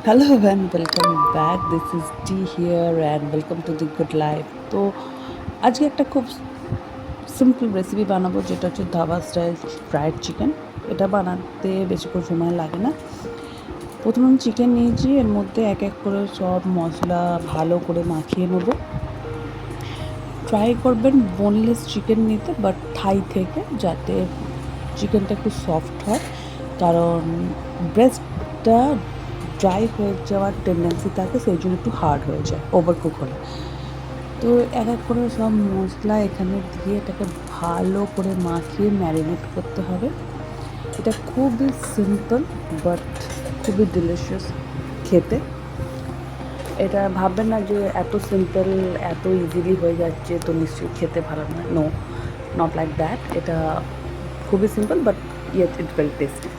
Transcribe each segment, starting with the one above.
Hello and welcome back. This is T here and welcome to the good life. তো আজকে একটা খুব simple recipe বানাবো, যেটা হচ্ছে ধাবা স্টাইল ফ্রাইড চিকেন। এটা বানাতে বেশিক্ষণ সময় লাগে না। প্রথমে আমি চিকেন নিয়েছি, এর মধ্যে এক এক করে সব মশলা ভালো করে মাখিয়ে নেবো। ট্রাই করবেন বোনলেস চিকেন নিতে, বাট থাই থেকে, যাতে চিকেনটা একটু সফট হয়, কারণ ব্রেস্টটা ড্রাই হয়ে যাওয়ার টেন্ডেন্সি থাকে, সেই জন্য একটু হার্ড হয়ে যায় ওভারকুক হলে। তো এক এক করে সব মশলা এখানে দিয়ে এটাকে ভালো করে মাখিয়ে ম্যারিনেট করতে হবে। এটা খুবই সিম্পল বাট খুবই ডিলিশিয়াস খেতে। এটা ভাববেন না যে এত সিম্পল, এত ইজিলি হয়ে যাচ্ছে তো নিশ্চয়ই খেতে ভালো না। No, not like that. এটা খুবই simple but yet it very tasty.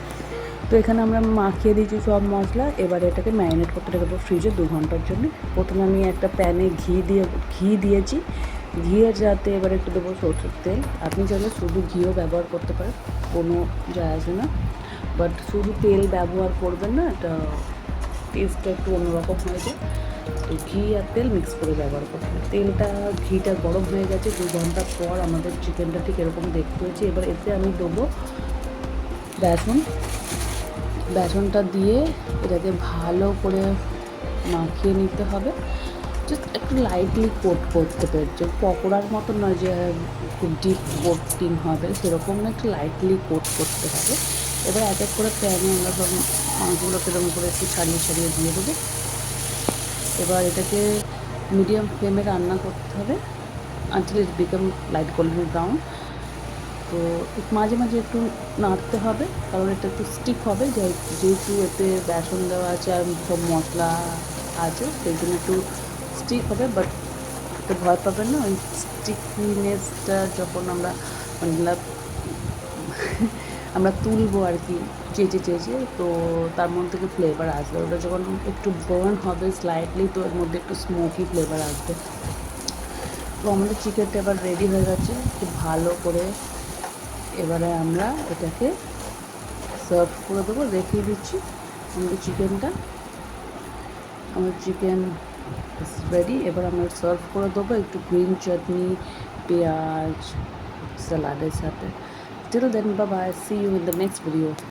তো এখানে আমরা মাখিয়ে দিয়েছি সব মশলা। এবার এটাকে ম্যারিনেট করতে রাখবো ফ্রিজে 2 ঘন্টার জন্য। প্রথমে আমি একটা প্যানে ঘি দিয়েছি। ঘিয়ের যাতে এবার একটু দেবো সরষের তেল। আপনি চাইলে শুধু ঘিও ব্যবহার করতে পারেন, কোনো যায় আসে না, বাট শুধু তেল ব্যবহার করবেন না, এটা টেস্টটা একটু অন্যরকম হয়ে যায়। তো ঘি আর তেল মিক্স করে ব্যবহার করতে হবে। ঘিটা গরম হয়ে গেছে। 2 ঘন্টা পর আমাদের চিকেনটা ঠিক এরকম দেখতে হয়েছে। এবার এতে আমি দেবো বেসনটা দিয়ে এটাকে ভালো করে মাখিয়ে নিতে হবে। জাস্ট একটু লাইটলি কোট করতে পেরেছে, পকোড়ার মতো নয় যে খুব ডিপ কোটিং হবে, সেরকম না, একটু লাইটলি কোট করতে হবে। এবার এক এক করে প্যানে আমরা সব মাংসগুলোকে এরকম করে একটু ছাড়িয়ে ছাড়িয়ে দিয়ে দেবো। এবার এটাকে মিডিয়াম ফ্লেমে রান্না করতে হবে আনটিল ইট বিকাম লাইট গোল্ডেন ব্রাউন। তো মাঝে মাঝে একটু নাড়তে হবে, কারণ এটা একটু স্টিক হবে, যেহেতু এতে বেসন দেওয়া আছে আর সব মশলা আছে, সেই জন্য একটু স্টিক হবে। বাট একটু ভয় পাবেন না, ওই স্টিকিনেসটা যখন আমরা মানে আমরা তুলবো আর কি চেঁচে, তো তার মধ্যে থেকে ফ্লেভার আসবে। ওটা যখন একটু বার্ন হবে স্লাইটলি, তো এর মধ্যে একটু স্মোকি ফ্লেভার আসবে। তো আমাদের চিকেনটা এবার রেডি হয়ে গেছে খুব ভালো করে। এবারে আমরা এটাকে সার্ভ করে দেবো। দেখিয়ে দিচ্ছি আমার চিকেন ইজ রেডি। এবার আমরা সার্ভ করে দেবো একটু গ্রিন চাটনি, পেঁয়াজ, স্যালাডের সাথে। Till then, bye bye, see you in the next video.